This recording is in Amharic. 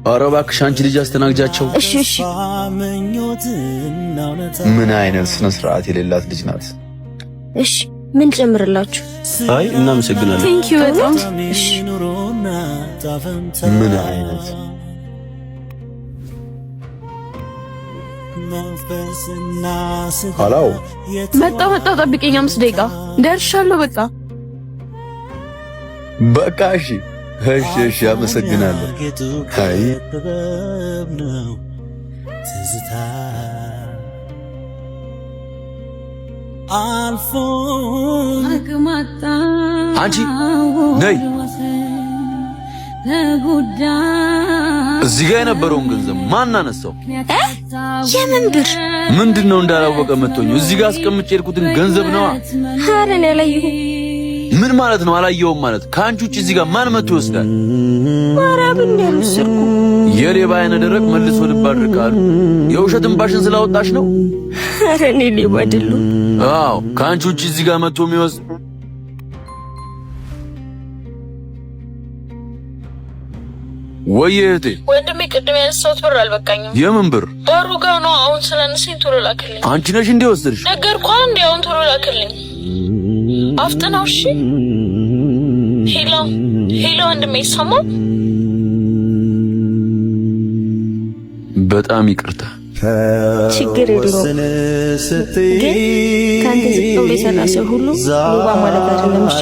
ኧረ እባክሽ አንቺ ልጅ አስተናግጃቸው። እሺ ምን አይነት ስነ ስርዓት የሌላት ልጅ ናት። እሺ ምን ጨምርላችሁ? አይ እናመሰግናለን። ቴንክ ዩ በጣም እሺ። ምን አይነት ሃሎ መጣ ጠብቀኝ 5 ደቂቃ ደርሻለሁ። በቃ እሺ አመሰግናለሁ። አይ አንቺ ነይ እዚህ ጋር የነበረውን ገንዘብ ማን አነሳው? የምን ብር? ምንድነው እንዳላወቀ መጥቶኝ እዚህ ጋር አስቀምጬ የሄድኩትን ገንዘብ ነዋ። ኧረ እኔ አላየሁም። ምን ማለት ነው አላየሁም ማለት? ከአንቺ ውጭ እዚህ ጋር ማን መጥቶ ይወስዳል? ማርያምን እንደምስልኩ የሌባ አይነ ደረቅ መልሶ ልብ አድርቃል። የውሸት እንባሽን ስላወጣሽ ነው። ኧረ እኔ ሌባ አይደለሁም። አዎ ከአንቺ ውጭ እዚህ ጋር መጥቶ የሚወስድ ወይ እህቴ ወንድሜ ቅድም ያነሳሁት ብር አልበቃኝም። የምን ብር? በሩ ጋር ነው። አሁን ስለነሰኝ ቶሎ ላክልኝ። አንቺ ነሽ እንዴ ወስድሽ? ነገርኩህ እንዴ አሁን ቶሎ ላክልኝ። አፍጥነው እሺ። ሄሎ ወንድሜ ይሰማል? በጣም ይቅርታ። ችግር የለውም። ግን ከአንተ ዝቅ ብሎ የሰራ ሰው ሁሉ ሌባ ማለት አይደለም። እሺ